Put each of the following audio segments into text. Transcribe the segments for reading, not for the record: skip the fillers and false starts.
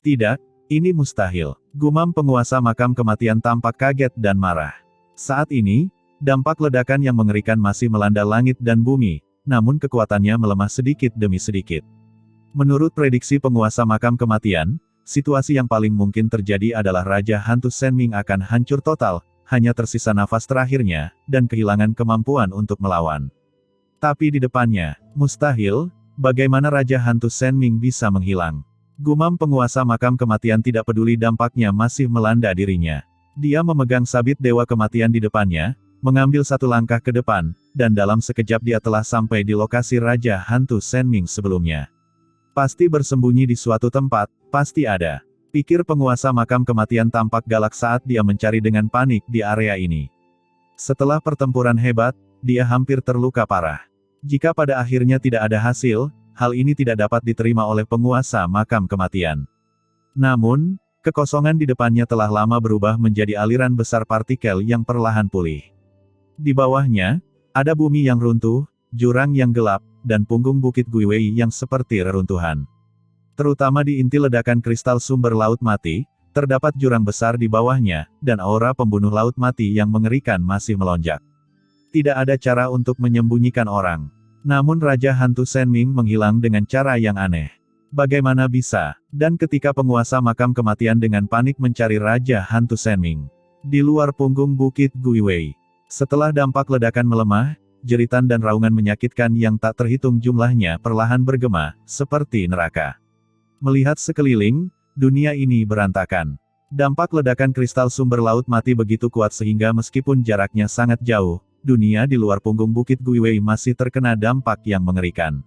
Tidak, ini mustahil. Gumam penguasa makam kematian tampak kaget dan marah. Saat ini, dampak ledakan yang mengerikan masih melanda langit dan bumi, namun kekuatannya melemah sedikit demi sedikit. Menurut prediksi penguasa makam kematian, situasi yang paling mungkin terjadi adalah Raja Hantu Senming akan hancur total, hanya tersisa nafas terakhirnya, dan kehilangan kemampuan untuk melawan. Tapi di depannya, mustahil, bagaimana Raja Hantu Senming bisa menghilang? Gumam penguasa makam kematian tidak peduli dampaknya masih melanda dirinya. Dia memegang sabit dewa kematian di depannya, mengambil satu langkah ke depan, dan dalam sekejap dia telah sampai di lokasi Raja Hantu Senming sebelumnya. Pasti bersembunyi di suatu tempat, pasti ada. Pikir penguasa makam kematian tampak galak saat dia mencari dengan panik di area ini. Setelah pertempuran hebat, dia hampir terluka parah. Jika pada akhirnya tidak ada hasil, hal ini tidak dapat diterima oleh penguasa makam kematian. Namun, kekosongan di depannya telah lama berubah menjadi aliran besar partikel yang perlahan pulih. Di bawahnya, ada bumi yang runtuh, jurang yang gelap, dan punggung bukit Guiwei yang seperti reruntuhan. Terutama di inti ledakan kristal sumber laut mati, terdapat jurang besar di bawahnya, dan aura pembunuh laut mati yang mengerikan masih melonjak. Tidak ada cara untuk menyembunyikan orang. Namun Raja Hantu Senming menghilang dengan cara yang aneh. Bagaimana bisa? Dan ketika penguasa makam kematian dengan panik mencari Raja Hantu Senming di luar punggung bukit Guiwei. Setelah dampak ledakan melemah, jeritan dan raungan menyakitkan yang tak terhitung jumlahnya perlahan bergema, seperti neraka. Melihat sekeliling, dunia ini berantakan. Dampak ledakan kristal sumber laut mati begitu kuat sehingga meskipun jaraknya sangat jauh, dunia di luar punggung bukit Guiwei masih terkena dampak yang mengerikan.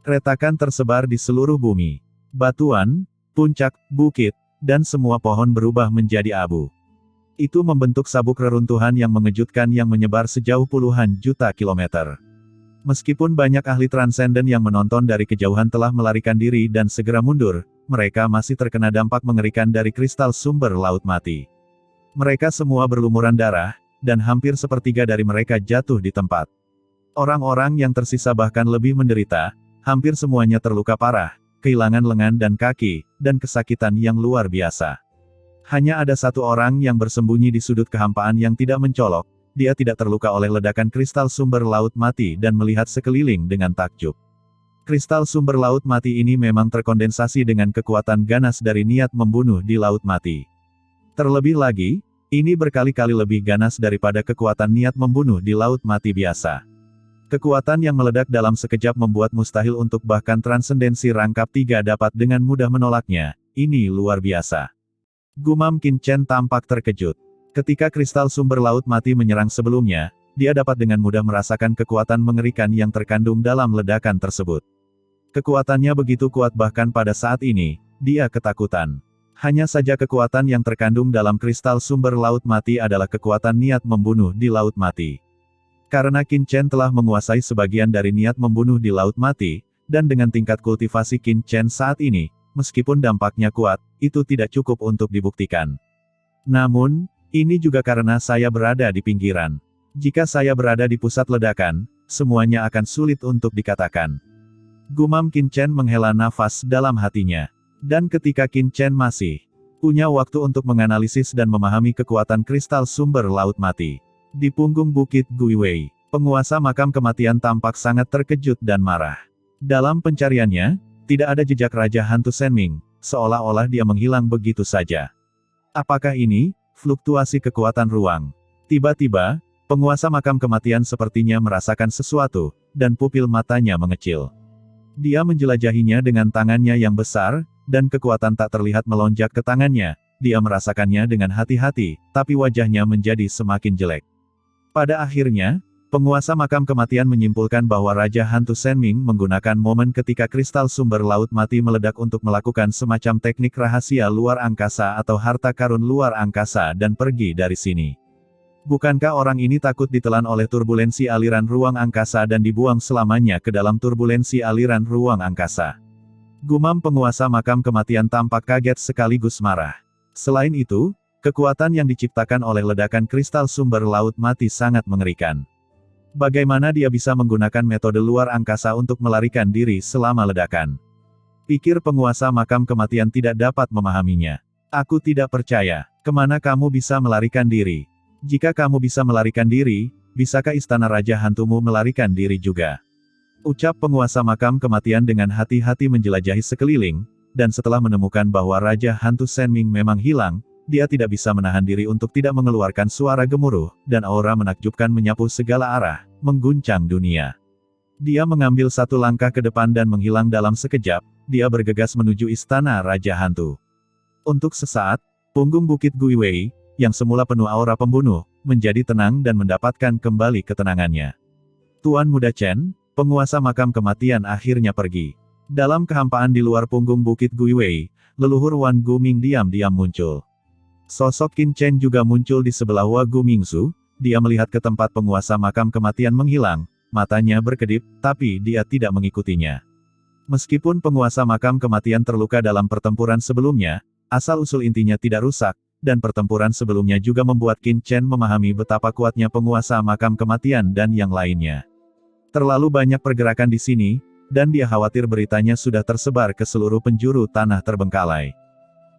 Retakan tersebar di seluruh bumi. Batuan, puncak, bukit, dan semua pohon berubah menjadi abu. Itu membentuk sabuk reruntuhan yang mengejutkan yang menyebar sejauh puluhan juta kilometer. Meskipun banyak ahli transenden yang menonton dari kejauhan telah melarikan diri dan segera mundur, mereka masih terkena dampak mengerikan dari kristal sumber laut mati. Mereka semua berlumuran darah, dan hampir sepertiga dari mereka jatuh di tempat. Orang-orang yang tersisa bahkan lebih menderita, hampir semuanya terluka parah, kehilangan lengan dan kaki, dan kesakitan yang luar biasa. Hanya ada satu orang yang bersembunyi di sudut kehampaan yang tidak mencolok, dia tidak terluka oleh ledakan kristal sumber laut mati dan melihat sekeliling dengan takjub. Kristal sumber laut mati ini memang terkondensasi dengan kekuatan ganas dari niat membunuh di laut mati. Terlebih lagi, ini berkali-kali lebih ganas daripada kekuatan niat membunuh di laut mati biasa. Kekuatan yang meledak dalam sekejap membuat mustahil untuk bahkan transendensi rangkap 3 dapat dengan mudah menolaknya, ini luar biasa. Gumam Qin Chen tampak terkejut. Ketika kristal sumber laut mati menyerang sebelumnya, dia dapat dengan mudah merasakan kekuatan mengerikan yang terkandung dalam ledakan tersebut. Kekuatannya begitu kuat bahkan pada saat ini, dia ketakutan. Hanya saja kekuatan yang terkandung dalam kristal sumber laut mati adalah kekuatan niat membunuh di laut mati. Karena Qin Chen telah menguasai sebagian dari niat membunuh di laut mati, dan dengan tingkat kultivasi Qin Chen saat ini, meskipun dampaknya kuat, itu tidak cukup untuk dibuktikan. Namun, ini juga karena saya berada di pinggiran. Jika saya berada di pusat ledakan, semuanya akan sulit untuk dikatakan. Gumam Qin Chen menghela nafas dalam hatinya. Dan ketika Qin Chen masih punya waktu untuk menganalisis dan memahami kekuatan kristal sumber laut mati di punggung bukit Guiwei, penguasa makam kematian tampak sangat terkejut dan marah. Dalam pencariannya, tidak ada jejak Raja Hantu Senming, seolah-olah dia menghilang begitu saja. Apakah ini fluktuasi kekuatan ruang? Tiba-tiba, penguasa makam kematian sepertinya merasakan sesuatu, dan pupil matanya mengecil. Dia menjelajahinya dengan tangannya yang besar, dan kekuatan tak terlihat melonjak ke tangannya. Dia merasakannya dengan hati-hati, tapi wajahnya menjadi semakin jelek. Pada akhirnya, penguasa makam kematian menyimpulkan bahwa Raja Hantu Senming menggunakan momen ketika kristal sumber laut mati meledak untuk melakukan semacam teknik rahasia luar angkasa atau harta karun luar angkasa dan pergi dari sini. Bukankah orang ini takut ditelan oleh turbulensi aliran ruang angkasa dan dibuang selamanya ke dalam turbulensi aliran ruang angkasa? Gumam penguasa makam kematian tampak kaget sekaligus marah. Selain itu, kekuatan yang diciptakan oleh ledakan kristal sumber laut mati sangat mengerikan. Bagaimana dia bisa menggunakan metode luar angkasa untuk melarikan diri selama ledakan? Pikir penguasa makam kematian tidak dapat memahaminya. Aku tidak percaya. Kemana kamu bisa melarikan diri? Jika kamu bisa melarikan diri, bisakah istana raja hantumu melarikan diri juga? Ucap penguasa makam kematian dengan hati-hati menjelajahi sekeliling, dan setelah menemukan bahwa Raja Hantu Senming memang hilang, dia tidak bisa menahan diri untuk tidak mengeluarkan suara gemuruh, dan aura menakjubkan menyapu segala arah, mengguncang dunia. Dia mengambil satu langkah ke depan dan menghilang dalam sekejap, dia bergegas menuju istana Raja Hantu. Untuk sesaat, punggung Bukit Guiwei, yang semula penuh aura pembunuh, menjadi tenang dan mendapatkan kembali ketenangannya. Tuan Muda Chen, penguasa makam kematian akhirnya pergi. Dalam kehampaan di luar punggung Bukit Guiwei, leluhur Wan Guming diam-diam muncul. Sosok Qin Chen juga muncul di sebelah Wan Gumingzu, dia melihat ke tempat penguasa makam kematian menghilang, matanya berkedip, tapi dia tidak mengikutinya. Meskipun penguasa makam kematian terluka dalam pertempuran sebelumnya, asal-usul intinya tidak rusak, dan pertempuran sebelumnya juga membuat Qin Chen memahami betapa kuatnya penguasa makam kematian dan yang lainnya. Terlalu banyak pergerakan di sini, dan dia khawatir beritanya sudah tersebar ke seluruh penjuru tanah terbengkalai.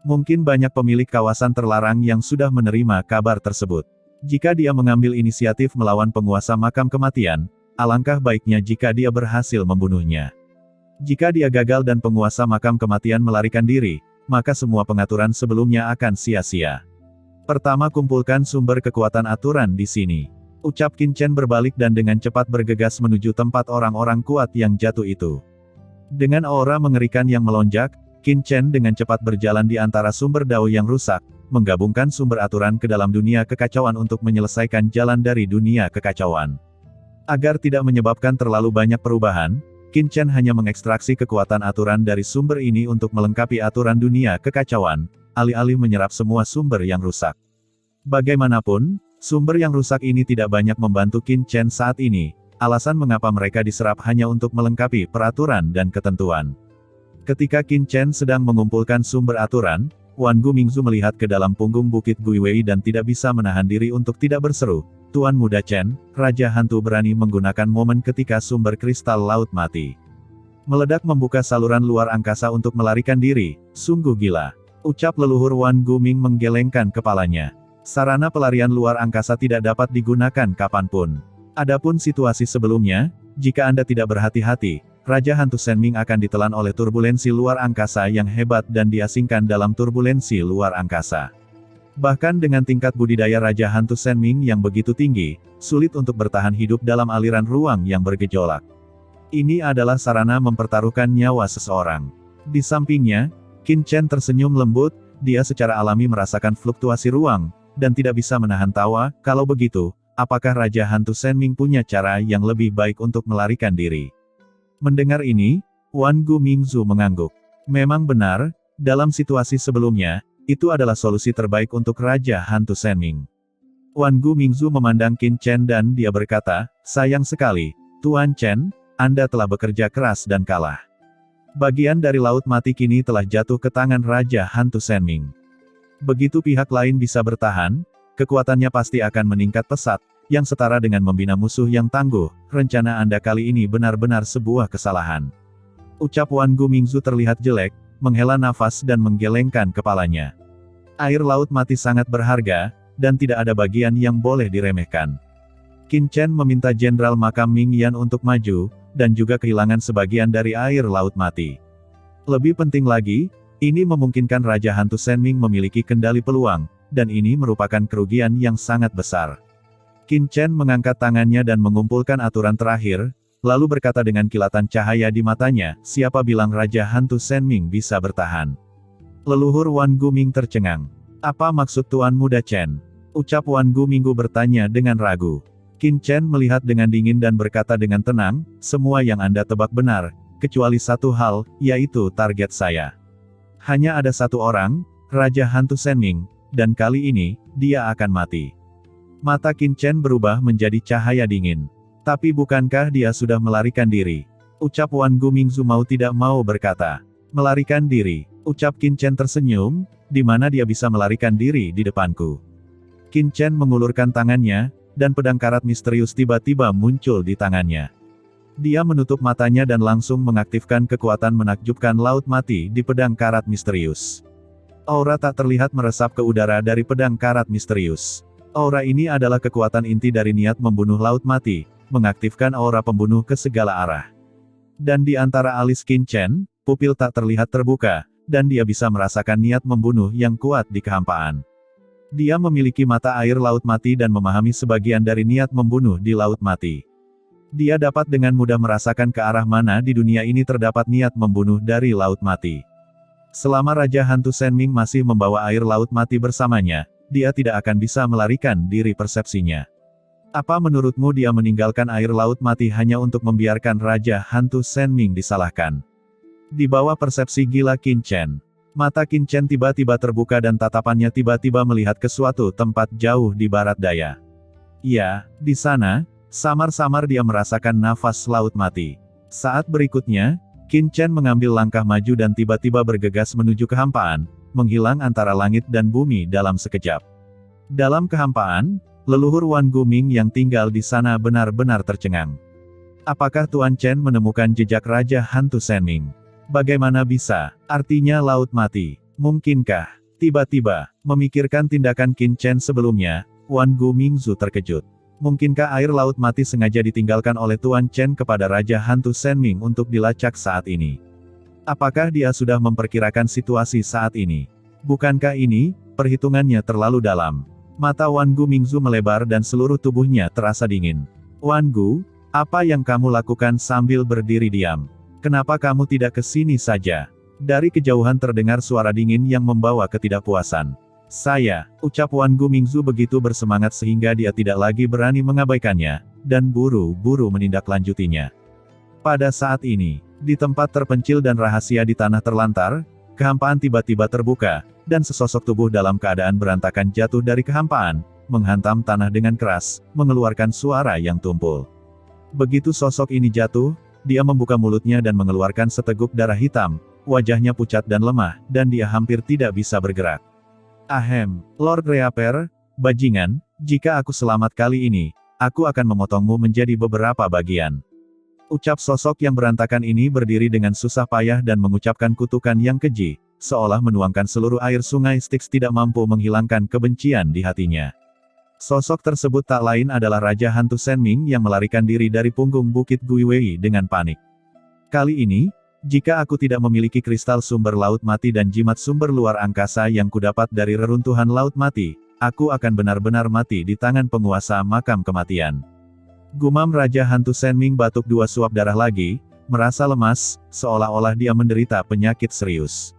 Mungkin banyak pemilik kawasan terlarang yang sudah menerima kabar tersebut. Jika dia mengambil inisiatif melawan penguasa makam kematian, alangkah baiknya jika dia berhasil membunuhnya. Jika dia gagal dan penguasa makam kematian melarikan diri, maka semua pengaturan sebelumnya akan sia-sia. Pertama, kumpulkan sumber kekuatan aturan di sini. Ucap Qin Chen berbalik dan dengan cepat bergegas menuju tempat orang-orang kuat yang jatuh itu. Dengan aura mengerikan yang melonjak, Qin Chen dengan cepat berjalan di antara sumber dao yang rusak, menggabungkan sumber aturan ke dalam dunia kekacauan untuk menyelesaikan jalan dari dunia kekacauan. Agar tidak menyebabkan terlalu banyak perubahan, Qin Chen hanya mengekstraksi kekuatan aturan dari sumber ini untuk melengkapi aturan dunia kekacauan, alih-alih menyerap semua sumber yang rusak. Bagaimanapun, sumber yang rusak ini tidak banyak membantu Qin Chen saat ini, alasan mengapa mereka diserap hanya untuk melengkapi peraturan dan ketentuan. Ketika Qin Chen sedang mengumpulkan sumber aturan, Wan Gumingzu melihat ke dalam punggung Bukit Guiwei dan tidak bisa menahan diri untuk tidak berseru, "Tuan Muda Chen, Raja Hantu berani menggunakan momen ketika sumber kristal laut mati. Meledak membuka saluran luar angkasa untuk melarikan diri, sungguh gila." Ucap leluhur Wan Guming menggelengkan kepalanya. Sarana pelarian luar angkasa tidak dapat digunakan kapanpun. Adapun situasi sebelumnya, jika Anda tidak berhati-hati, Raja Hantu Senming akan ditelan oleh turbulensi luar angkasa yang hebat dan diasingkan dalam turbulensi luar angkasa. Bahkan dengan tingkat budidaya Raja Hantu Senming yang begitu tinggi, sulit untuk bertahan hidup dalam aliran ruang yang bergejolak. Ini adalah sarana mempertaruhkan nyawa seseorang. Di sampingnya, Qin Chen tersenyum lembut, dia secara alami merasakan fluktuasi ruang, dan tidak bisa menahan tawa. Kalau begitu, apakah Raja Hantu Senming punya cara yang lebih baik untuk melarikan diri? Mendengar ini, Wan Gumingzu mengangguk. Memang benar, dalam situasi sebelumnya, itu adalah solusi terbaik untuk Raja Hantu Senming. Wan Gumingzu memandang Qin Chen dan dia berkata, "Sayang sekali, Tuan Chen, Anda telah bekerja keras dan kalah. Bagian dari Laut Mati kini telah jatuh ke tangan Raja Hantu Senming. Begitu pihak lain bisa bertahan, kekuatannya pasti akan meningkat pesat, yang setara dengan membina musuh yang tangguh. Rencana Anda kali ini benar-benar sebuah kesalahan." Ucap Wan Gumingzu terlihat jelek, menghela nafas dan menggelengkan kepalanya. Air laut mati sangat berharga, dan tidak ada bagian yang boleh diremehkan. Qin Chen meminta Jenderal Makam Ming Yan untuk maju, dan juga kehilangan sebagian dari air laut mati. Lebih penting lagi, ini memungkinkan Raja Hantu Senming memiliki kendali peluang, dan ini merupakan kerugian yang sangat besar. Qin Chen mengangkat tangannya dan mengumpulkan aturan terakhir, lalu berkata dengan kilatan cahaya di matanya, "Siapa bilang Raja Hantu Senming bisa bertahan?" Leluhur Wan Guming tercengang. "Apa maksud Tuan Muda Chen?" Ucap Wan Guminggu bertanya dengan ragu. Qin Chen melihat dengan dingin dan berkata dengan tenang, "Semua yang Anda tebak benar, kecuali satu hal, yaitu target saya. Hanya ada satu orang, Raja Hantu Senming, dan kali ini, dia akan mati." Mata Qin Chen berubah menjadi cahaya dingin. "Tapi bukankah dia sudah melarikan diri?" Ucap Wan Gumingzu mau tidak mau berkata. "Melarikan diri?" Ucap Qin Chen tersenyum, "Di mana dia bisa melarikan diri di depanku?" Qin Chen mengulurkan tangannya, dan pedang karat misterius tiba-tiba muncul di tangannya. Dia menutup matanya dan langsung mengaktifkan kekuatan menakjubkan Laut Mati di pedang karat misterius. Aura tak terlihat meresap ke udara dari pedang karat misterius. Aura ini adalah kekuatan inti dari niat membunuh Laut Mati, mengaktifkan aura pembunuh ke segala arah. Dan di antara alis Qin Chen, pupil tak terlihat terbuka, dan dia bisa merasakan niat membunuh yang kuat di kehampaan. Dia memiliki mata air Laut Mati dan memahami sebagian dari niat membunuh di Laut Mati. Dia dapat dengan mudah merasakan ke arah mana di dunia ini terdapat niat membunuh dari Laut Mati. Selama Raja Hantu Senming masih membawa air Laut Mati bersamanya, dia tidak akan bisa melarikan diri persepsinya. Apa menurutmu dia meninggalkan air Laut Mati hanya untuk membiarkan Raja Hantu Senming disalahkan? Di bawah persepsi gila Qin Chen, mata Qin Chen tiba-tiba terbuka dan tatapannya tiba-tiba melihat ke suatu tempat jauh di barat daya. Ya, di sana, samar-samar dia merasakan nafas Laut Mati. Saat berikutnya, Qin Chen mengambil langkah maju dan tiba-tiba bergegas menuju kehampaan, menghilang antara langit dan bumi dalam sekejap. Dalam kehampaan, leluhur Wan Guming yang tinggal di sana benar-benar tercengang. Apakah Tuan Chen menemukan jejak Raja Hantu Senming? Bagaimana bisa? Artinya Laut Mati. Mungkinkah? Tiba-tiba, memikirkan tindakan Qin Chen sebelumnya, Wan Gumingzu terkejut. Mungkinkah air Laut Mati sengaja ditinggalkan oleh Tuan Chen kepada Raja Hantu Senming untuk dilacak saat ini? Apakah dia sudah memperkirakan situasi saat ini? Bukankah ini, perhitungannya terlalu dalam? Mata Wan Gumingzu melebar dan seluruh tubuhnya terasa dingin. Wan Gu, apa yang kamu lakukan sambil berdiri diam? Kenapa kamu tidak ke sini saja? Dari kejauhan terdengar suara dingin yang membawa ketidakpuasan. Saya, ucap Wan Gumingzu begitu bersemangat sehingga dia tidak lagi berani mengabaikannya, dan buru-buru menindaklanjutinya. Pada saat ini, di tempat terpencil dan rahasia di tanah terlantar, kehampaan tiba-tiba terbuka, dan sesosok tubuh dalam keadaan berantakan jatuh dari kehampaan, menghantam tanah dengan keras, mengeluarkan suara yang tumpul. Begitu sosok ini jatuh, dia membuka mulutnya dan mengeluarkan seteguk darah hitam, wajahnya pucat dan lemah, dan dia hampir tidak bisa bergerak. Ahem, Lord Reaper, bajingan, jika aku selamat kali ini, aku akan memotongmu menjadi beberapa bagian. Ucap sosok yang berantakan ini berdiri dengan susah payah dan mengucapkan kutukan yang keji, seolah menuangkan seluruh air sungai Styx tidak mampu menghilangkan kebencian di hatinya. Sosok tersebut tak lain adalah Raja Hantu Senming yang melarikan diri dari punggung Bukit Guiwei dengan panik. Kali ini, jika aku tidak memiliki kristal sumber Laut Mati dan jimat sumber luar angkasa yang kudapat dari reruntuhan Laut Mati, aku akan benar-benar mati di tangan penguasa makam kematian. Gumam Raja Hantu Senming batuk 2 suap darah lagi, merasa lemas, seolah-olah dia menderita penyakit serius.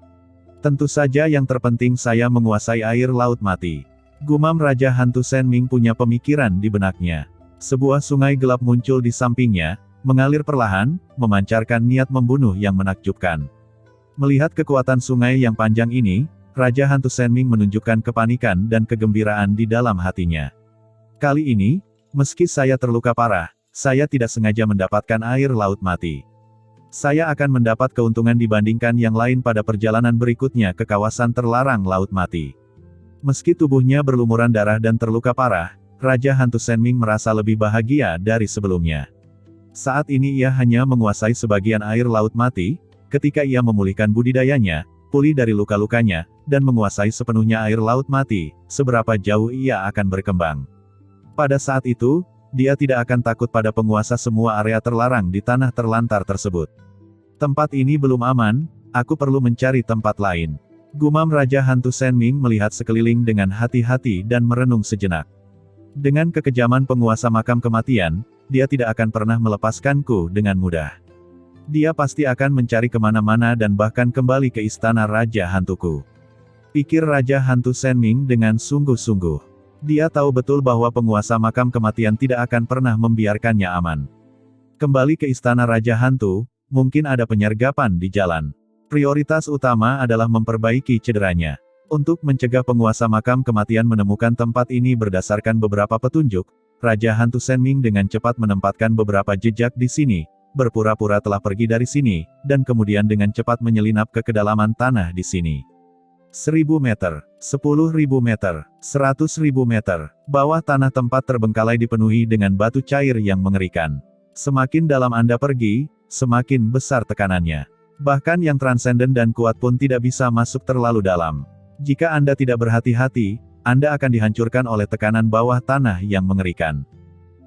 Tentu saja yang terpenting saya menguasai air Laut Mati. Gumam Raja Hantu Senming punya pemikiran di benaknya. Sebuah sungai gelap muncul di sampingnya, mengalir perlahan, memancarkan niat membunuh yang menakjubkan. Melihat kekuatan sungai yang panjang ini, Raja Hantu Senming menunjukkan kepanikan dan kegembiraan di dalam hatinya. Kali ini, meski saya terluka parah, saya tidak sengaja mendapatkan air Laut Mati. Saya akan mendapat keuntungan dibandingkan yang lain pada perjalanan berikutnya ke kawasan terlarang Laut Mati. Meski tubuhnya berlumuran darah dan terluka parah, Raja Hantu Senming merasa lebih bahagia dari sebelumnya. Saat ini ia hanya menguasai sebagian air Laut Mati, ketika ia memulihkan budidayanya, pulih dari luka-lukanya, dan menguasai sepenuhnya air Laut Mati, seberapa jauh ia akan berkembang. Pada saat itu, dia tidak akan takut pada penguasa semua area terlarang di tanah terlantar tersebut. Tempat ini belum aman, aku perlu mencari tempat lain. Gumam Raja Hantu Senming melihat sekeliling dengan hati-hati dan merenung sejenak. Dengan kekejaman penguasa makam kematian, dia tidak akan pernah melepaskanku dengan mudah. Dia pasti akan mencari kemana-mana dan bahkan kembali ke istana Raja Hantuku. Pikir Raja Hantu Senming dengan sungguh-sungguh. Dia tahu betul bahwa penguasa makam kematian tidak akan pernah membiarkannya aman. Kembali ke istana Raja Hantu, mungkin ada penyergapan di jalan. Prioritas utama adalah memperbaiki cederanya. Untuk mencegah penguasa makam kematian menemukan tempat ini berdasarkan beberapa petunjuk, Raja Hantu Senming dengan cepat menempatkan beberapa jejak di sini, berpura-pura telah pergi dari sini, dan kemudian dengan cepat menyelinap ke kedalaman tanah di sini. 1000 meter, 10.000 meter, 100.000 meter, bawah tanah tempat terbengkalai dipenuhi dengan batu cair yang mengerikan. Semakin dalam Anda pergi, semakin besar tekanannya. Bahkan yang transenden dan kuat pun tidak bisa masuk terlalu dalam. Jika Anda tidak berhati-hati, Anda akan dihancurkan oleh tekanan bawah tanah yang mengerikan.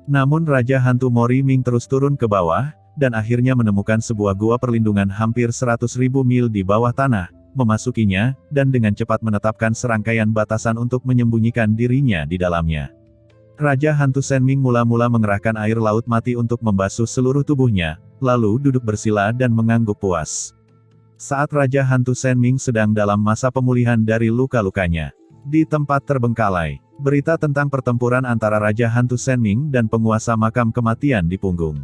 Namun Raja Hantu Mori Ming terus turun ke bawah, dan akhirnya menemukan sebuah gua perlindungan hampir 100.000 mil di bawah tanah, memasukinya, dan dengan cepat menetapkan serangkaian batasan untuk menyembunyikan dirinya di dalamnya. Raja Hantu Senming mula-mula mengerahkan air laut mati untuk membasuh seluruh tubuhnya, lalu duduk bersila dan mengangguk puas. Saat Raja Hantu Senming sedang dalam masa pemulihan dari luka-lukanya, di tempat terbengkalai, berita tentang pertempuran antara Raja Hantu Senming dan penguasa makam kematian di punggung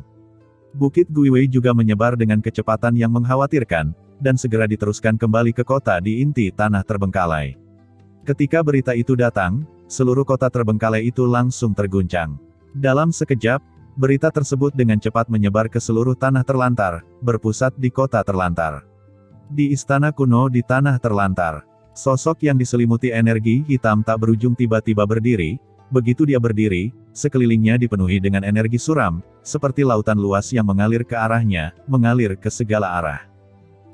Bukit Guiwei juga menyebar dengan kecepatan yang mengkhawatirkan, dan segera diteruskan kembali ke kota di inti tanah terbengkalai. Ketika berita itu datang, seluruh kota terbengkalai itu langsung terguncang. Dalam sekejap, berita tersebut dengan cepat menyebar ke seluruh tanah terlantar, berpusat di kota terlantar. Di istana kuno di tanah terlantar, sosok yang diselimuti energi hitam tak berujung tiba-tiba berdiri. Begitu dia berdiri, sekelilingnya dipenuhi dengan energi suram, seperti lautan luas yang mengalir ke arahnya, mengalir ke segala arah.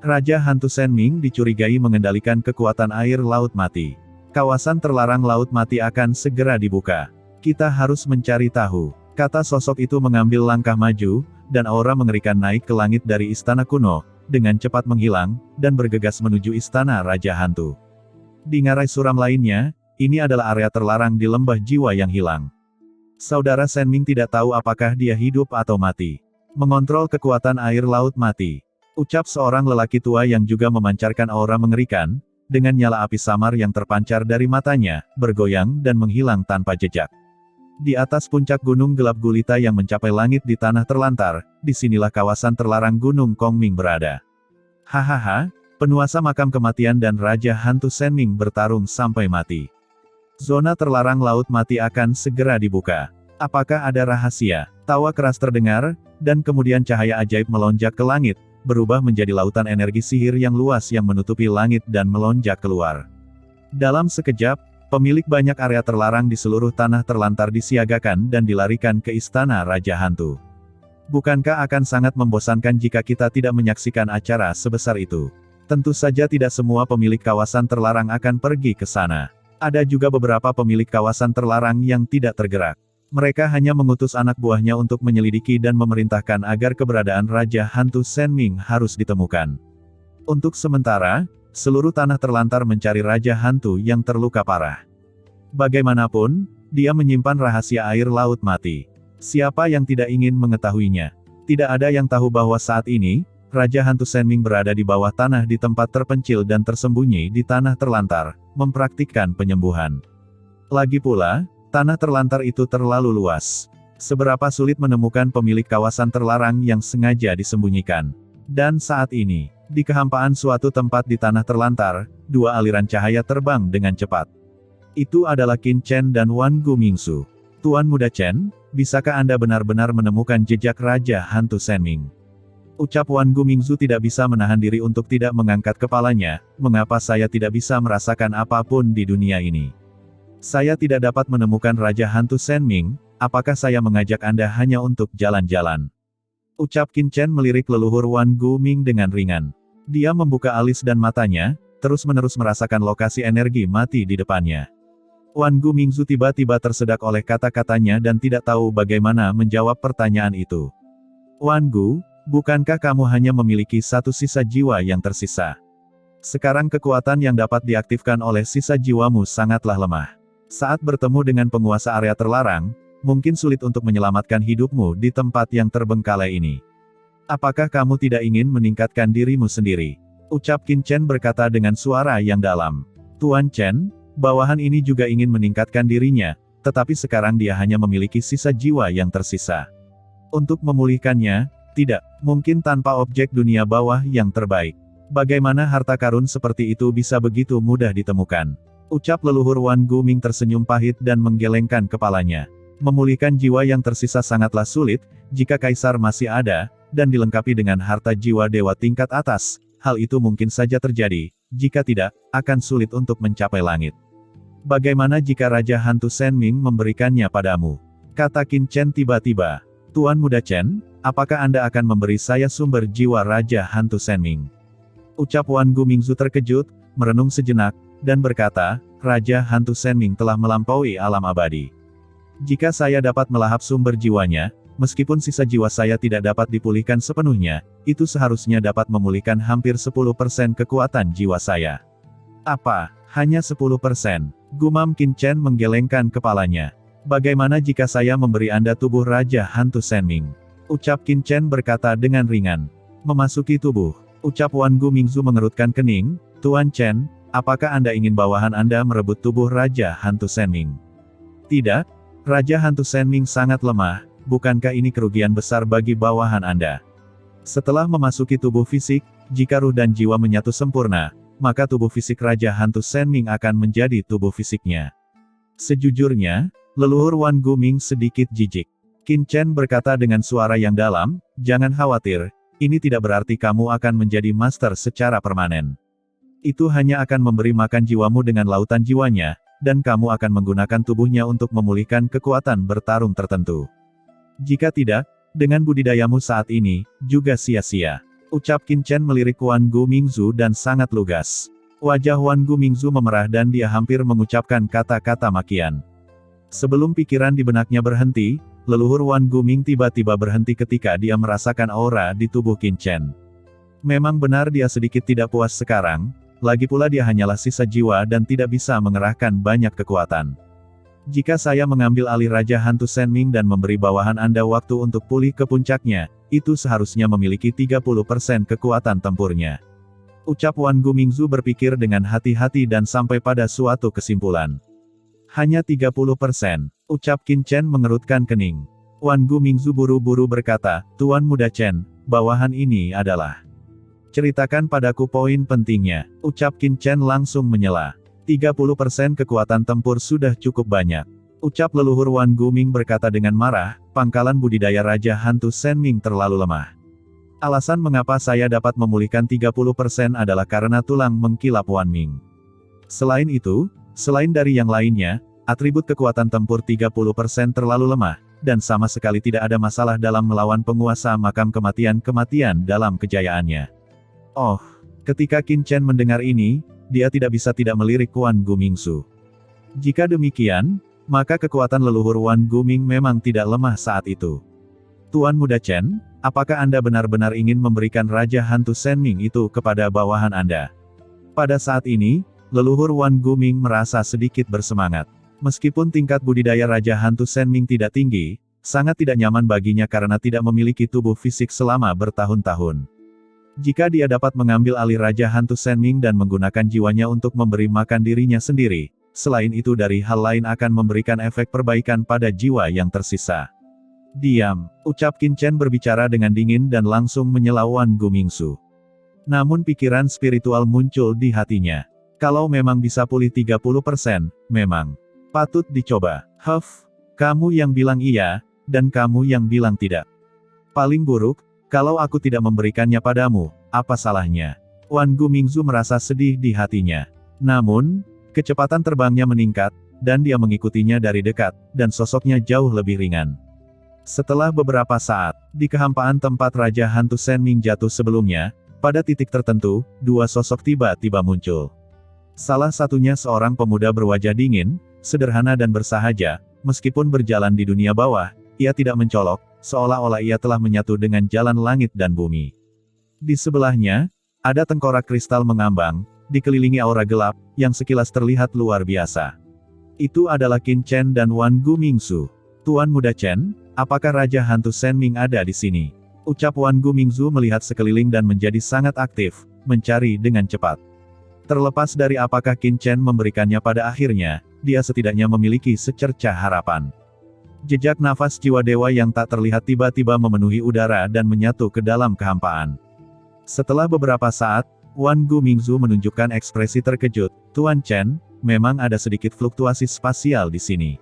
Raja Hantu Senming dicurigai mengendalikan kekuatan air laut mati. Kawasan terlarang laut mati akan segera dibuka. Kita harus mencari tahu, kata sosok itu mengambil langkah maju, dan aura mengerikan naik ke langit dari istana kuno, dengan cepat menghilang, dan bergegas menuju istana Raja Hantu. Di ngarai suram lainnya, ini adalah area terlarang di lembah jiwa yang hilang. Saudara Senming tidak tahu apakah dia hidup atau mati. Mengontrol kekuatan air laut mati. Ucap seorang lelaki tua yang juga memancarkan aura mengerikan, dengan nyala api samar yang terpancar dari matanya, bergoyang dan menghilang tanpa jejak. Di atas puncak gunung gelap gulita yang mencapai langit di tanah terlantar, disinilah kawasan terlarang Gunung Kongming berada. Hahaha, penguasa makam kematian dan Raja Hantu Senming bertarung sampai mati. Zona terlarang laut mati akan segera dibuka. Apakah ada rahasia? Tawa keras terdengar, dan kemudian cahaya ajaib melonjak ke langit, berubah menjadi lautan energi sihir yang luas yang menutupi langit dan melonjak keluar. Dalam sekejap, pemilik banyak area terlarang di seluruh tanah terlantar disiagakan dan dilarikan ke istana Raja Hantu. Bukankah akan sangat membosankan jika kita tidak menyaksikan acara sebesar itu? Tentu saja tidak semua pemilik kawasan terlarang akan pergi ke sana. Ada juga beberapa pemilik kawasan terlarang yang tidak tergerak. Mereka hanya mengutus anak buahnya untuk menyelidiki dan memerintahkan agar keberadaan Raja Hantu Senming harus ditemukan. Untuk sementara, seluruh tanah terlantar mencari Raja Hantu yang terluka parah. Bagaimanapun, dia menyimpan rahasia air laut mati. Siapa yang tidak ingin mengetahuinya? Tidak ada yang tahu bahwa saat ini, Raja Hantu Senming berada di bawah tanah di tempat terpencil dan tersembunyi di tanah terlantar, mempraktikkan penyembuhan. Lagi pula, tanah terlantar itu terlalu luas. Seberapa sulit menemukan pemilik kawasan terlarang yang sengaja disembunyikan. Dan saat ini, di kehampaan suatu tempat di tanah terlantar, dua aliran cahaya terbang dengan cepat. Itu adalah Qin Chen dan Wan Gumingsu. Tuan Muda Chen, bisakah Anda benar-benar menemukan jejak Raja Hantu Senming? Ucap Wan Gumingsu tidak bisa menahan diri untuk tidak mengangkat kepalanya. Mengapa saya tidak bisa merasakan apapun di dunia ini? Saya tidak dapat menemukan Raja Hantu Senming, apakah saya mengajak Anda hanya untuk jalan-jalan? Ucap Qin Chen melirik leluhur Wan Guming dengan ringan. Dia membuka alis dan matanya, terus-menerus merasakan lokasi energi mati di depannya. Wan Gumingsu tiba-tiba tersedak oleh kata-katanya dan tidak tahu bagaimana menjawab pertanyaan itu. Wan Gu, bukankah kamu hanya memiliki satu sisa jiwa yang tersisa? Sekarang kekuatan yang dapat diaktifkan oleh sisa jiwamu sangatlah lemah. Saat bertemu dengan penguasa area terlarang, mungkin sulit untuk menyelamatkan hidupmu di tempat yang terbengkalai ini. Apakah kamu tidak ingin meningkatkan dirimu sendiri? Ucap Qin Chen berkata dengan suara yang dalam. Tuan Chen, bawahan ini juga ingin meningkatkan dirinya, tetapi sekarang dia hanya memiliki sisa jiwa yang tersisa. Untuk memulihkannya, tidak, mungkin tanpa objek dunia bawah yang terbaik. Bagaimana harta karun seperti itu bisa begitu mudah ditemukan? Ucap leluhur Wan Guming tersenyum pahit dan menggelengkan kepalanya. Memulihkan jiwa yang tersisa sangatlah sulit, jika kaisar masih ada, dan dilengkapi dengan harta jiwa dewa tingkat atas, hal itu mungkin saja terjadi, jika tidak, akan sulit untuk mencapai langit. Bagaimana jika Raja Hantu Senming memberikannya padamu? Kata Qin Chen tiba-tiba. Tuan Muda Chen, apakah Anda akan memberi saya sumber jiwa Raja Hantu Senming? Ucap Wan Gumingzu terkejut, merenung sejenak, dan berkata, Raja Hantu Senming telah melampaui alam abadi. Jika saya dapat melahap sumber jiwanya, meskipun sisa jiwa saya tidak dapat dipulihkan sepenuhnya, itu seharusnya dapat memulihkan hampir 10% kekuatan jiwa saya. Apa? Hanya 10%? Gumam Qin Chen menggelengkan kepalanya. Bagaimana jika saya memberi Anda tubuh Raja Hantu Senming? Ucap Qin Chen berkata dengan ringan. Memasuki tubuh. Ucap Wan Gumingzu mengerutkan kening, Tuan Chen, apakah Anda ingin bawahan Anda merebut tubuh Raja Hantu Senming? Tidak. Raja Hantu Senming sangat lemah, bukankah ini kerugian besar bagi bawahan Anda? Setelah memasuki tubuh fisik, jika ruh dan jiwa menyatu sempurna, maka tubuh fisik Raja Hantu Senming akan menjadi tubuh fisiknya. Sejujurnya, leluhur Wan Guming sedikit jijik. Qin Chen berkata dengan suara yang dalam, jangan khawatir, ini tidak berarti kamu akan menjadi master secara permanen. Itu hanya akan memberi makan jiwamu dengan lautan jiwanya, dan kamu akan menggunakan tubuhnya untuk memulihkan kekuatan bertarung tertentu. Jika tidak, dengan budidayamu saat ini, juga sia-sia. Ucap Qin Chen melirik Wan Gumingzu dan sangat lugas. Wajah Wan Gumingzu memerah dan dia hampir mengucapkan kata-kata makian. Sebelum pikiran di benaknya berhenti, leluhur Wan Guming tiba-tiba berhenti ketika dia merasakan aura di tubuh Qin Chen. Memang benar dia sedikit tidak puas sekarang, lagi pula dia hanyalah sisa jiwa dan tidak bisa mengerahkan banyak kekuatan. Jika saya mengambil alih Raja Hantu Senming dan memberi bawahan Anda waktu untuk pulih ke puncaknya, itu seharusnya memiliki 30% kekuatan tempurnya. Ucap Wan Gumingzu berpikir dengan hati-hati dan sampai pada suatu kesimpulan. Hanya 30%, ucap Qin Chen mengerutkan kening. Wan Gumingzu buru-buru berkata, Tuan Muda Chen, bawahan ini adalah... Ceritakan padaku poin pentingnya, ucap Qin Chen langsung menyela. 30% kekuatan tempur sudah cukup banyak. Ucap leluhur Wan Guming berkata dengan marah, pangkalan budidaya Raja Hantu Senming terlalu lemah. Alasan mengapa saya dapat memulihkan 30% adalah karena tulang mengkilap Wan Ming. Selain itu, selain dari yang lainnya, atribut kekuatan tempur 30% terlalu lemah, dan sama sekali tidak ada masalah dalam melawan penguasa makam kematian-kematian dalam kejayaannya. Oh, ketika Qin Chen mendengar ini, dia tidak bisa tidak melirik Wan Gumingzu. Jika demikian, maka kekuatan leluhur Wan Guming memang tidak lemah saat itu. Tuan Muda Chen, apakah Anda benar-benar ingin memberikan Raja Hantu Senming itu kepada bawahan Anda? Pada saat ini, leluhur Wan Guming merasa sedikit bersemangat. Meskipun tingkat budidaya Raja Hantu Senming tidak tinggi, sangat tidak nyaman baginya karena tidak memiliki tubuh fisik selama bertahun-tahun. Jika dia dapat mengambil alih Raja Hantu Senming dan menggunakan jiwanya untuk memberi makan dirinya sendiri, selain itu dari hal lain akan memberikan efek perbaikan pada jiwa yang tersisa. Diam, ucap Qin Chen berbicara dengan dingin dan langsung menyela Wan Gumingzu. Namun pikiran spiritual muncul di hatinya. Kalau memang bisa pulih 30%, memang patut dicoba. Kamu yang bilang iya, dan kamu yang bilang tidak. Paling buruk, kalau aku tidak memberikannya padamu, apa salahnya? Wan Gumingzu merasa sedih di hatinya. Namun, kecepatan terbangnya meningkat, dan dia mengikutinya dari dekat, dan sosoknya jauh lebih ringan. Setelah beberapa saat, di kehampaan tempat Raja Hantu Senming jatuh sebelumnya, pada titik tertentu, dua sosok tiba-tiba muncul. Salah satunya seorang pemuda berwajah dingin, sederhana dan bersahaja, meskipun berjalan di dunia bawah, ia tidak mencolok, seolah-olah ia telah menyatu dengan jalan langit dan bumi. Di sebelahnya, ada tengkorak kristal mengambang, dikelilingi aura gelap, yang sekilas terlihat luar biasa. Itu adalah Qin Chen dan Wan Gumingzu. Tuan Muda Chen, apakah Raja Hantu Senming ada di sini? Ucap Wan Gumingzu melihat sekeliling dan menjadi sangat aktif, mencari dengan cepat. Terlepas dari apakah Qin Chen memberikannya pada akhirnya, dia setidaknya memiliki secercah harapan. Jejak nafas jiwa dewa yang tak terlihat tiba-tiba memenuhi udara dan menyatu ke dalam kehampaan. Setelah beberapa saat, Wan Gumingzu menunjukkan ekspresi terkejut, Tuan Chen, memang ada sedikit fluktuasi spasial di sini.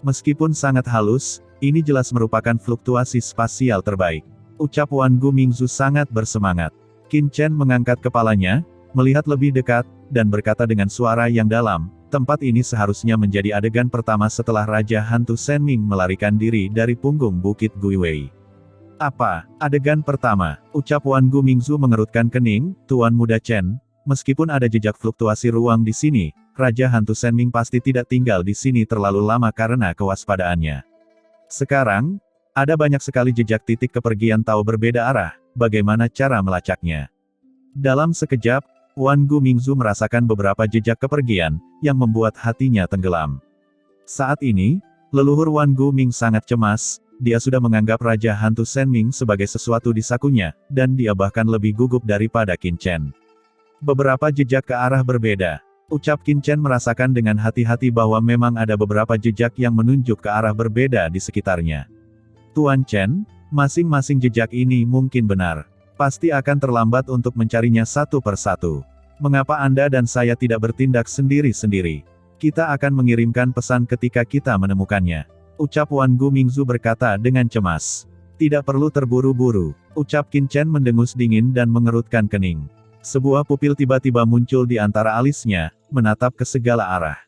Meskipun sangat halus, ini jelas merupakan fluktuasi spasial terbaik. Ucap Wan Gumingzu sangat bersemangat. Qin Chen mengangkat kepalanya, melihat lebih dekat, dan berkata dengan suara yang dalam, tempat ini seharusnya menjadi adegan pertama setelah Raja Hantu Senming melarikan diri dari punggung Bukit Guiwei. Apa? Adegan pertama, ucap Wan Gu Mingzu mengerutkan kening, Tuan Muda Chen, meskipun ada jejak fluktuasi ruang di sini, Raja Hantu Senming pasti tidak tinggal di sini terlalu lama karena kewaspadaannya. Sekarang, ada banyak sekali jejak titik kepergian Tao berbeda arah, bagaimana cara melacaknya? Dalam sekejap, Wan Gu Mingzu merasakan beberapa jejak kepergian, yang membuat hatinya tenggelam. Saat ini, leluhur Wan Gu Ming sangat cemas, dia sudah menganggap Raja Hantu Senming sebagai sesuatu di sakunya, dan dia bahkan lebih gugup daripada Qin Chen. Beberapa jejak ke arah berbeda. Ucap Qin Chen merasakan dengan hati-hati bahwa memang ada beberapa jejak yang menunjuk ke arah berbeda di sekitarnya. Tuan Chen, masing-masing jejak ini mungkin benar. Pasti akan terlambat untuk mencarinya satu persatu. Mengapa Anda dan saya tidak bertindak sendiri-sendiri? Kita akan mengirimkan pesan ketika kita menemukannya. Ucap Wan Gu Mingzu berkata dengan cemas. Tidak perlu terburu-buru. Ucap Qin Chen mendengus dingin dan mengerutkan kening. Sebuah pupil tiba-tiba muncul di antara alisnya, menatap ke segala arah.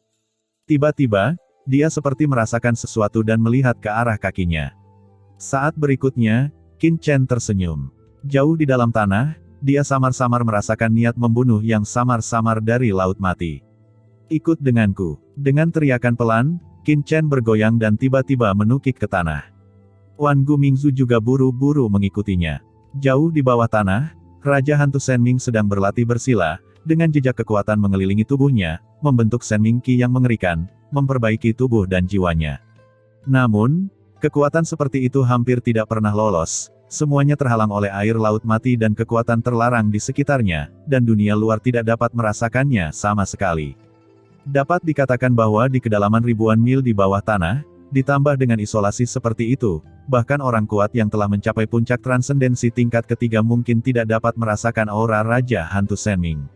Tiba-tiba, dia seperti merasakan sesuatu dan melihat ke arah kakinya. Saat berikutnya, Qin Chen tersenyum. Jauh di dalam tanah, dia samar-samar merasakan niat membunuh yang samar-samar dari Laut Mati. Ikut denganku. Dengan teriakan pelan, Qin Chen bergoyang dan tiba-tiba menukik ke tanah. Wan Gu Mingzu juga buru-buru mengikutinya. Jauh di bawah tanah, Raja Hantu Senming sedang berlatih bersila, dengan jejak kekuatan mengelilingi tubuhnya, membentuk Senming Qi yang mengerikan, memperbaiki tubuh dan jiwanya. Namun, kekuatan seperti itu hampir tidak pernah lolos, semuanya terhalang oleh air Laut Mati dan kekuatan terlarang di sekitarnya, dan dunia luar tidak dapat merasakannya sama sekali. Dapat dikatakan bahwa di kedalaman ribuan mil di bawah tanah, ditambah dengan isolasi seperti itu, bahkan orang kuat yang telah mencapai puncak transendensi tingkat ketiga mungkin tidak dapat merasakan aura Raja Hantu Senming.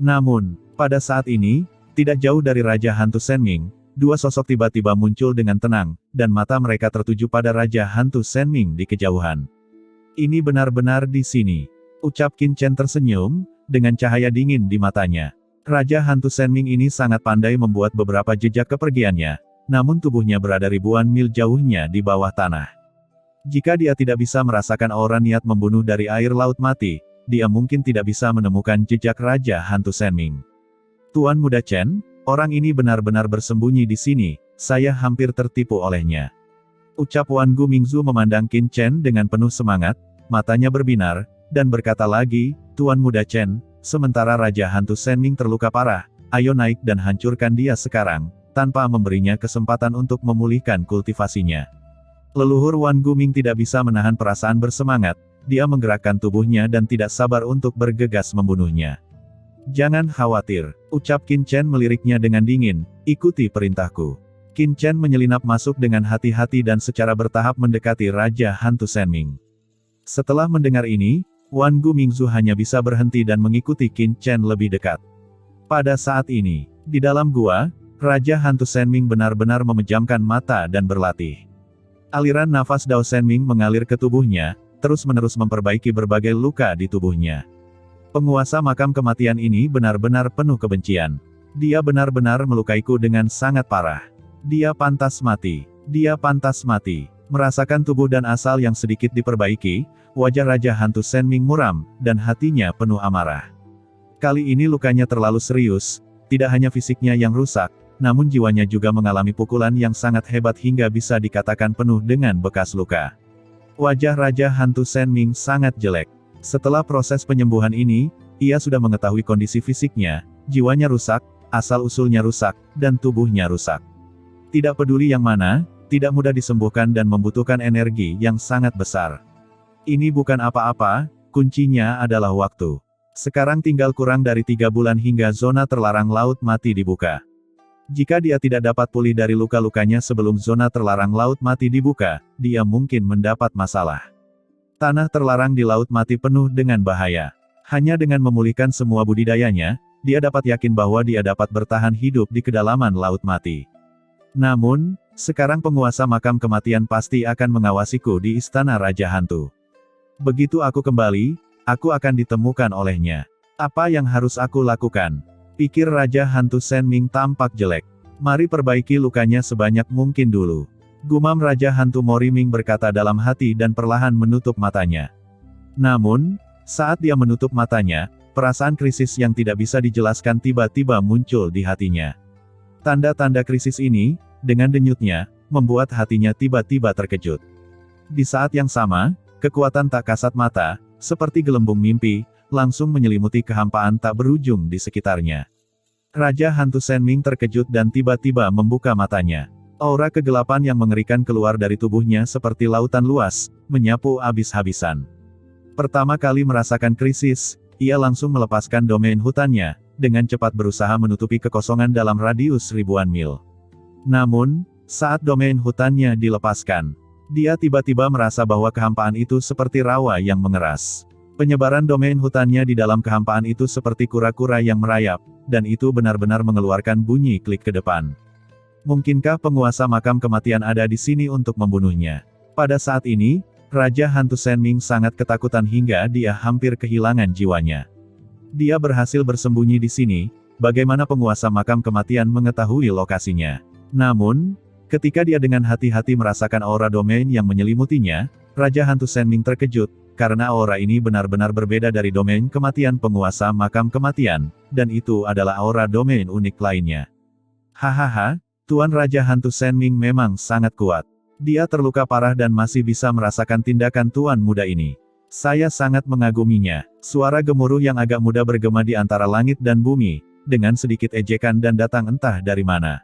Namun, pada saat ini, tidak jauh dari Raja Hantu Senming, dua sosok tiba-tiba muncul dengan tenang, dan mata mereka tertuju pada Raja Hantu Senming di kejauhan. Ini benar-benar di sini. Ucap Qin Chen tersenyum, dengan cahaya dingin di matanya. Raja Hantu Senming ini sangat pandai membuat beberapa jejak kepergiannya, namun tubuhnya berada ribuan mil jauhnya di bawah tanah. Jika dia tidak bisa merasakan aura niat membunuh dari air Laut Mati, dia mungkin tidak bisa menemukan jejak Raja Hantu Senming. Tuan Muda Chen, orang ini benar-benar bersembunyi di sini, saya hampir tertipu olehnya. Ucap Wan Gu Mingzu memandang Qin Chen dengan penuh semangat, matanya berbinar, dan berkata lagi, Tuan Muda Chen, sementara Raja Hantu Senming terluka parah, ayo naik dan hancurkan dia sekarang, tanpa memberinya kesempatan untuk memulihkan kultivasinya. Leluhur Wan Gu Ming tidak bisa menahan perasaan bersemangat, dia menggerakkan tubuhnya dan tidak sabar untuk bergegas membunuhnya. Jangan khawatir, ucap Qin Chen meliriknya dengan dingin, ikuti perintahku. Qin Chen menyelinap masuk dengan hati-hati dan secara bertahap mendekati Raja Hantu Senming. Setelah mendengar ini, Wan Gu Mingzu hanya bisa berhenti dan mengikuti Qin Chen lebih dekat. Pada saat ini, di dalam gua, Raja Hantu Senming benar-benar memejamkan mata dan berlatih. Aliran nafas Dao Senming mengalir ke tubuhnya, terus-menerus memperbaiki berbagai luka di tubuhnya. Penguasa makam kematian ini benar-benar penuh kebencian. Dia benar-benar melukaiku dengan sangat parah. Dia pantas mati. Dia pantas mati. Merasakan tubuh dan asal yang sedikit diperbaiki, wajah Raja Hantu Senming muram, dan hatinya penuh amarah. Kali ini lukanya terlalu serius, tidak hanya fisiknya yang rusak, namun jiwanya juga mengalami pukulan yang sangat hebat hingga bisa dikatakan penuh dengan bekas luka. Wajah Raja Hantu Senming sangat jelek. Setelah proses penyembuhan ini, ia sudah mengetahui kondisi fisiknya, jiwanya rusak, asal-usulnya rusak, dan tubuhnya rusak. Tidak peduli yang mana, tidak mudah disembuhkan dan membutuhkan energi yang sangat besar. Ini bukan apa-apa, kuncinya adalah waktu. Sekarang tinggal kurang dari 3 bulan hingga zona terlarang Laut Mati dibuka. Jika dia tidak dapat pulih dari luka-lukanya sebelum zona terlarang Laut Mati dibuka, dia mungkin mendapat masalah. Tanah terlarang di Laut Mati penuh dengan bahaya. Hanya dengan memulihkan semua budidayanya, dia dapat yakin bahwa dia dapat bertahan hidup di kedalaman Laut Mati. Namun, sekarang penguasa makam kematian pasti akan mengawasiku di Istana Raja Hantu. Begitu aku kembali, aku akan ditemukan olehnya. Apa yang harus aku lakukan? Pikir Raja Hantu Senming tampak jelek. Mari perbaiki lukanya sebanyak mungkin dulu. Gumam Raja Hantu Moriming berkata dalam hati dan perlahan menutup matanya. Namun, saat dia menutup matanya, perasaan krisis yang tidak bisa dijelaskan tiba-tiba muncul di hatinya. Tanda-tanda krisis ini, dengan denyutnya, membuat hatinya tiba-tiba terkejut. Di saat yang sama, kekuatan tak kasat mata, seperti gelembung mimpi, langsung menyelimuti kehampaan tak berujung di sekitarnya. Raja Hantu Senming terkejut dan tiba-tiba membuka matanya. Aura kegelapan yang mengerikan keluar dari tubuhnya seperti lautan luas, menyapu habis-habisan. Pertama kali merasakan krisis, ia langsung melepaskan domain hutannya, dengan cepat berusaha menutupi kekosongan dalam radius ribuan mil. Namun, saat domain hutannya dilepaskan, dia tiba-tiba merasa bahwa kehampaan itu seperti rawa yang mengeras. Penyebaran domain hutannya di dalam kehampaan itu seperti kura-kura yang merayap, dan itu benar-benar mengeluarkan bunyi klik ke depan. Mungkinkah penguasa makam kematian ada di sini untuk membunuhnya? Pada saat ini, Raja Hantu Senming sangat ketakutan hingga dia hampir kehilangan jiwanya. Dia berhasil bersembunyi di sini, bagaimana penguasa makam kematian mengetahui lokasinya. Namun, ketika dia dengan hati-hati merasakan aura domain yang menyelimutinya, Raja Hantu Senming terkejut, karena aura ini benar-benar berbeda dari domain kematian penguasa makam kematian, dan itu adalah aura domain unik lainnya. Hahaha, Tuan Raja Hantu Senming memang sangat kuat. Dia terluka parah dan masih bisa merasakan tindakan tuan muda ini. Saya sangat mengaguminya. Suara gemuruh yang agak muda bergema di antara langit dan bumi, dengan sedikit ejekan dan datang entah dari mana.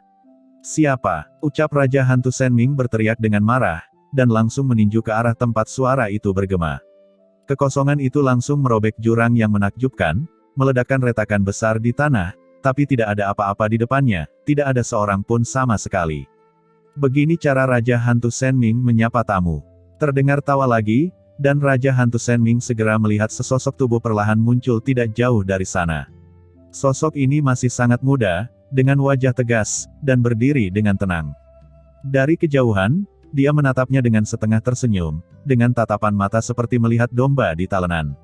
Siapa? Ucap Raja Hantu Senming berteriak dengan marah, dan langsung meninju ke arah tempat suara itu bergema. Kekosongan itu langsung merobek jurang yang menakjubkan, meledakkan retakan besar di tanah, tapi tidak ada apa-apa di depannya, tidak ada seorang pun sama sekali. Begini cara Raja Hantu Senming menyapa tamu. Terdengar tawa lagi, dan Raja Hantu Senming segera melihat sesosok tubuh perlahan muncul tidak jauh dari sana. Sosok ini masih sangat muda, dengan wajah tegas, dan berdiri dengan tenang. Dari kejauhan, dia menatapnya dengan setengah tersenyum, dengan tatapan mata seperti melihat domba di talenan.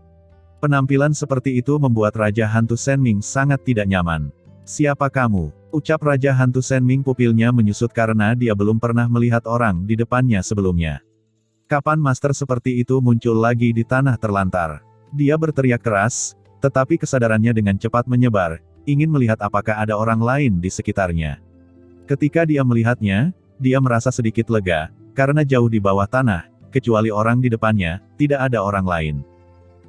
Penampilan seperti itu membuat Raja Hantu Senming sangat tidak nyaman. Siapa kamu? Ucap Raja Hantu Senming, pupilnya menyusut karena dia belum pernah melihat orang di depannya sebelumnya. Kapan master seperti itu muncul lagi di tanah terlantar? Dia berteriak keras, tetapi kesadarannya dengan cepat menyebar, ingin melihat apakah ada orang lain di sekitarnya. Ketika dia melihatnya, dia merasa sedikit lega, karena jauh di bawah tanah, kecuali orang di depannya, tidak ada orang lain.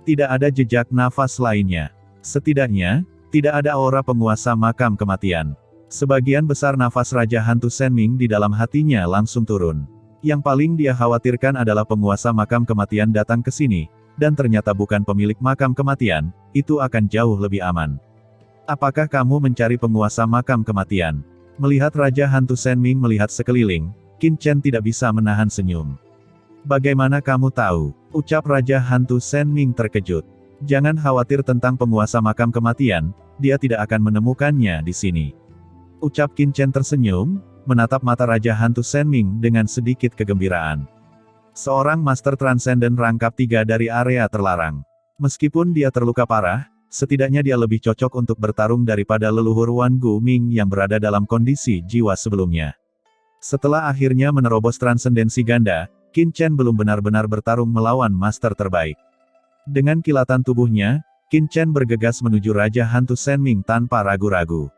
Tidak ada jejak nafas lainnya. Setidaknya, tidak ada aura penguasa makam kematian. Sebagian besar nafas Raja Hantu Senming di dalam hatinya langsung turun. Yang paling dia khawatirkan adalah penguasa makam kematian datang ke sini, dan ternyata bukan pemilik makam kematian, itu akan jauh lebih aman. Apakah kamu mencari penguasa makam kematian? Melihat Raja Hantu Senming melihat sekeliling, Qin Chen tidak bisa menahan senyum. Bagaimana kamu tahu? Ucap Raja Hantu Senming terkejut. Jangan khawatir tentang penguasa makam kematian, dia tidak akan menemukannya di sini. Ucap Qin Chen tersenyum, menatap mata Raja Hantu Senming dengan sedikit kegembiraan. Seorang Master Transcendent rangkap 3 dari area terlarang. Meskipun dia terluka parah, setidaknya dia lebih cocok untuk bertarung daripada leluhur Wan Guming yang berada dalam kondisi jiwa sebelumnya. Setelah akhirnya menerobos transendensi ganda, Qin Chen belum benar-benar bertarung melawan master terbaik. Dengan kilatan tubuhnya, Qin Chen bergegas menuju Raja Hantu Senming tanpa ragu-ragu.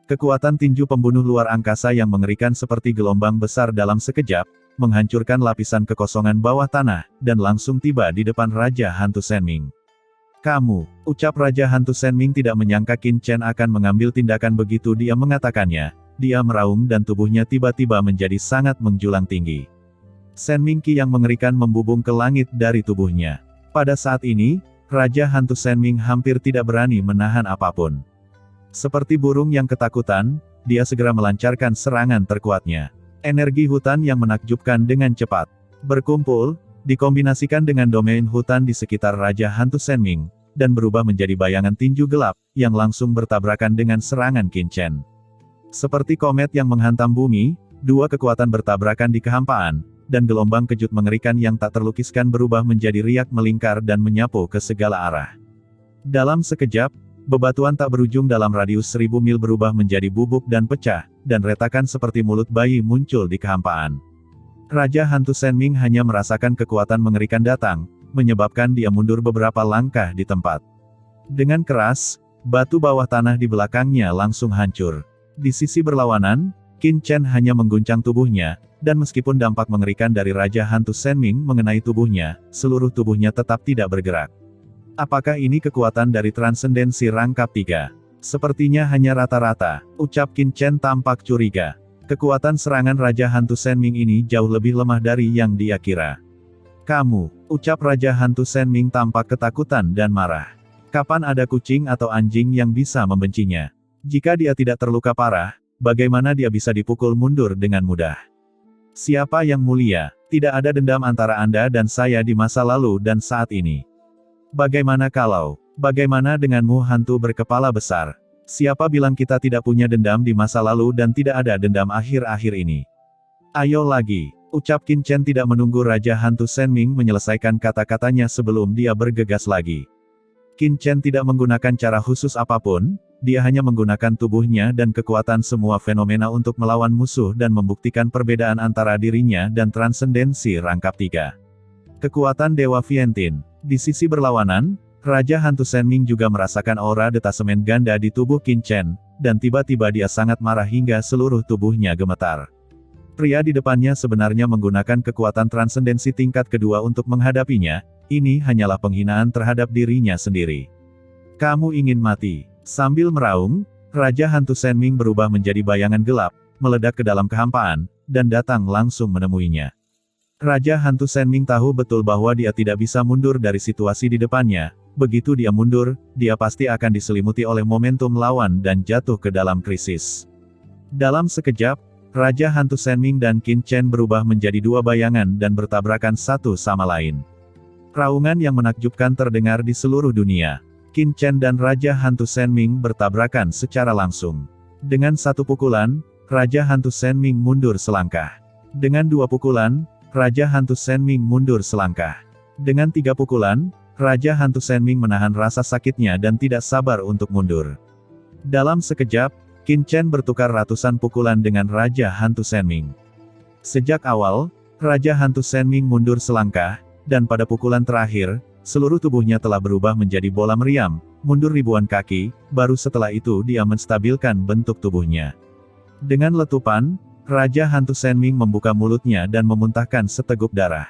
Kekuatan tinju pembunuh luar angkasa yang mengerikan seperti gelombang besar dalam sekejap, menghancurkan lapisan kekosongan bawah tanah, dan langsung tiba di depan Raja Hantu Senming. Kamu, ucap Raja Hantu Senming tidak menyangka Qin Chen akan mengambil tindakan begitu dia mengatakannya, dia meraung dan tubuhnya tiba-tiba menjadi sangat menjulang tinggi. Senming Qi yang mengerikan membubung ke langit dari tubuhnya. Pada saat ini, Raja Hantu Senming hampir tidak berani menahan apapun. Seperti burung yang ketakutan, dia segera melancarkan serangan terkuatnya. Energi hutan yang menakjubkan dengan cepat berkumpul, dikombinasikan dengan domain hutan di sekitar Raja Hantu Senming, dan berubah menjadi bayangan tinju gelap, yang langsung bertabrakan dengan serangan Qin Chen. Seperti komet yang menghantam bumi, dua kekuatan bertabrakan di kehampaan, dan gelombang kejut mengerikan yang tak terlukiskan berubah menjadi riak melingkar dan menyapu ke segala arah. Dalam sekejap, bebatuan tak berujung dalam radius 1000 mil berubah menjadi bubuk dan pecah, dan retakan seperti mulut bayi muncul di kehampaan. Raja Hantu Senming hanya merasakan kekuatan mengerikan datang, menyebabkan dia mundur beberapa langkah di tempat. Dengan keras, batu bawah tanah di belakangnya langsung hancur. Di sisi berlawanan, Qin Chen hanya mengguncang tubuhnya, dan meskipun dampak mengerikan dari Raja Hantu Senming mengenai tubuhnya, seluruh tubuhnya tetap tidak bergerak. Apakah ini kekuatan dari transendensi rangkap 3? Sepertinya hanya rata-rata, ucap Qin Chen tampak curiga. Kekuatan serangan Raja Hantu Senming ini jauh lebih lemah dari yang dia kira. Kamu, ucap Raja Hantu Senming tampak ketakutan dan marah. Kapan ada kucing atau anjing yang bisa membencinya? Jika dia tidak terluka parah, bagaimana dia bisa dipukul mundur dengan mudah? Siapa yang mulia? Tidak ada dendam antara Anda dan saya di masa lalu dan saat ini. Bagaimana denganmu hantu berkepala besar? Siapa bilang kita tidak punya dendam di masa lalu dan tidak ada dendam akhir-akhir ini? Ayo lagi, ucap Qin Chen tidak menunggu Raja Hantu Senming menyelesaikan kata-katanya sebelum dia bergegas lagi. Qin Chen tidak menggunakan cara khusus apapun, dia hanya menggunakan tubuhnya dan kekuatan semua fenomena untuk melawan musuh dan membuktikan perbedaan antara dirinya dan transendensi rangkap 3. Kekuatan Dewa Vientin. Di sisi berlawanan, Raja Hantu Senming juga merasakan aura detasemen ganda di tubuh Qin Chen, dan tiba-tiba dia sangat marah hingga seluruh tubuhnya gemetar. Pria di depannya sebenarnya menggunakan kekuatan transendensi tingkat kedua untuk menghadapinya, ini hanyalah penghinaan terhadap dirinya sendiri. Kamu ingin mati? Sambil meraung, Raja Hantu Senming berubah menjadi bayangan gelap, meledak ke dalam kehampaan, dan datang langsung menemuinya. Raja Hantu Senming tahu betul bahwa dia tidak bisa mundur dari situasi di depannya. Begitu dia mundur, dia pasti akan diselimuti oleh momentum lawan dan jatuh ke dalam krisis. Dalam sekejap, Raja Hantu Senming dan Qin Chen berubah menjadi dua bayangan dan bertabrakan satu sama lain. Raungan yang menakjubkan terdengar di seluruh dunia. Qin Chen dan Raja Hantu Senming bertabrakan secara langsung. Dengan satu pukulan, Raja Hantu Senming mundur selangkah. Dengan dua pukulan, Raja Hantu Senming mundur selangkah. Dengan tiga pukulan, Raja Hantu Senming menahan rasa sakitnya dan tidak sabar untuk mundur. Dalam sekejap, Qin Chen bertukar ratusan pukulan dengan Raja Hantu Senming. Sejak awal, Raja Hantu Senming mundur selangkah, dan pada pukulan terakhir, seluruh tubuhnya telah berubah menjadi bola meriam, mundur ribuan kaki, baru setelah itu dia menstabilkan bentuk tubuhnya. Dengan letupan, Raja Hantu Senming membuka mulutnya dan memuntahkan seteguk darah.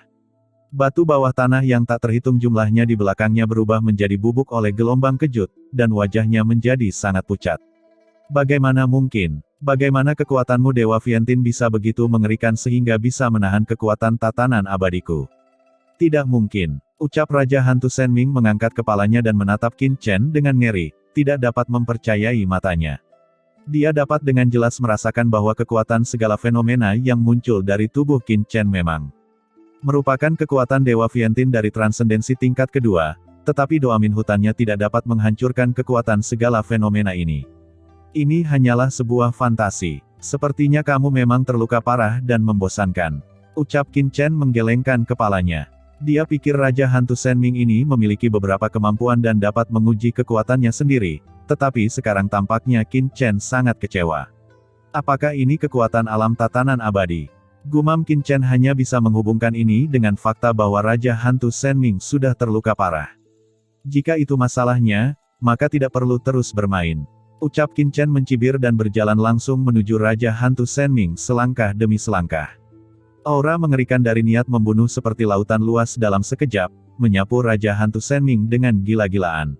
Batu bawah tanah yang tak terhitung jumlahnya di belakangnya berubah menjadi bubuk oleh gelombang kejut, dan wajahnya menjadi sangat pucat. Bagaimana mungkin? Bagaimana kekuatanmu Dewa Vientin bisa begitu mengerikan sehingga bisa menahan kekuatan tatanan abadiku? Tidak mungkin, ucap Raja Hantu Senming mengangkat kepalanya dan menatap Qin Chen dengan ngeri, tidak dapat mempercayai matanya. Dia dapat dengan jelas merasakan bahwa kekuatan segala fenomena yang muncul dari tubuh Qin Chen memang merupakan kekuatan Dewa Vientin dari transendensi tingkat kedua, tetapi doamin hutannya tidak dapat menghancurkan kekuatan segala fenomena ini. Ini hanyalah sebuah fantasi. Sepertinya kamu memang terluka parah dan membosankan, ucap Qin Chen menggelengkan kepalanya. Dia pikir Raja Hantu Senming ini memiliki beberapa kemampuan dan dapat menguji kekuatannya sendiri, tetapi sekarang tampaknya Qin Chen sangat kecewa. Apakah ini kekuatan alam tatanan abadi? Gumam Qin Chen hanya bisa menghubungkan ini dengan fakta bahwa Raja Hantu Senming sudah terluka parah. Jika itu masalahnya, maka tidak perlu terus bermain, ucap Qin Chen mencibir dan berjalan langsung menuju Raja Hantu Senming selangkah demi selangkah. Aura mengerikan dari niat membunuh seperti lautan luas dalam sekejap, menyapu Raja Hantu Senming dengan gila-gilaan.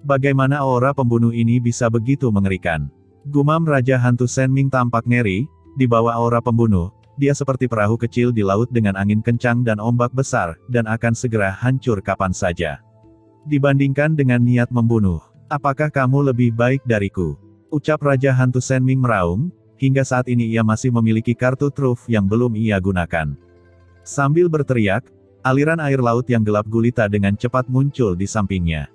Bagaimana aura pembunuh ini bisa begitu mengerikan? Gumam Raja Hantu Senming tampak ngeri, di bawah aura pembunuh. Dia seperti perahu kecil di laut dengan angin kencang dan ombak besar, dan akan segera hancur kapan saja. Dibandingkan dengan niat membunuh, apakah kamu lebih baik dariku? Ucap Raja Hantu Senming meraung, hingga saat ini ia masih memiliki kartu truf yang belum ia gunakan. Sambil berteriak, aliran air laut yang gelap gulita dengan cepat muncul di sampingnya.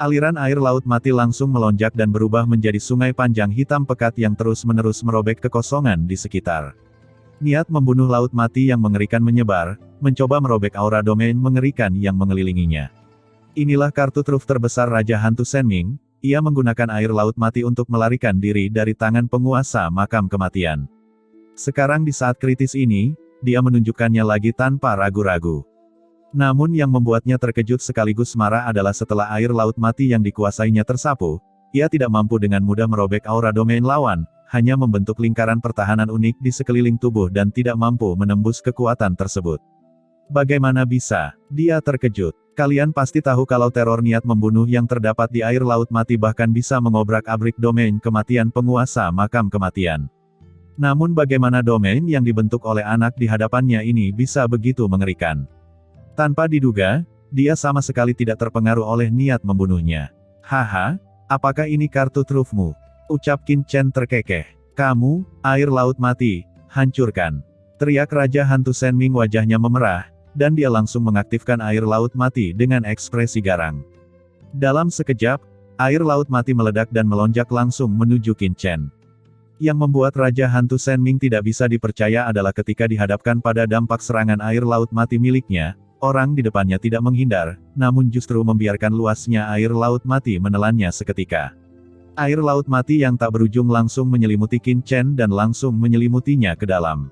Aliran air laut mati langsung melonjak dan berubah menjadi sungai panjang hitam pekat yang terus-menerus merobek kekosongan di sekitar. Niat membunuh laut mati yang mengerikan menyebar, mencoba merobek aura domain mengerikan yang mengelilinginya. Inilah kartu truf terbesar Raja Hantu Senming, ia menggunakan air laut mati untuk melarikan diri dari tangan penguasa makam kematian. Sekarang di saat kritis ini, dia menunjukkannya lagi tanpa ragu-ragu. Namun yang membuatnya terkejut sekaligus marah adalah setelah air laut mati yang dikuasainya tersapu, ia tidak mampu dengan mudah merobek aura domain lawan, hanya membentuk lingkaran pertahanan unik di sekeliling tubuh dan tidak mampu menembus kekuatan tersebut. Bagaimana bisa? Dia terkejut. Kalian pasti tahu kalau teror niat membunuh yang terdapat di air laut mati bahkan bisa mengobrak-abrik domain kematian penguasa makam kematian. Namun bagaimana domain yang dibentuk oleh anak di hadapannya ini bisa begitu mengerikan? Tanpa diduga, dia sama sekali tidak terpengaruh oleh niat membunuhnya. Haha, apakah ini kartu trufmu? Ucap Qin Chen terkekeh. Kamu, air laut mati, hancurkan. Teriak Raja Hantu Shen Ming, wajahnya memerah, dan dia langsung mengaktifkan air laut mati dengan ekspresi garang. Dalam sekejap, air laut mati meledak dan melonjak langsung menuju Qin Chen. Yang membuat Raja Hantu Shen Ming tidak bisa dipercaya adalah ketika dihadapkan pada dampak serangan air laut mati miliknya, orang di depannya tidak menghindar, namun justru membiarkan luasnya air laut mati menelannya seketika. Air laut mati yang tak berujung langsung menyelimuti Qin Chen dan langsung menyelimutinya ke dalam.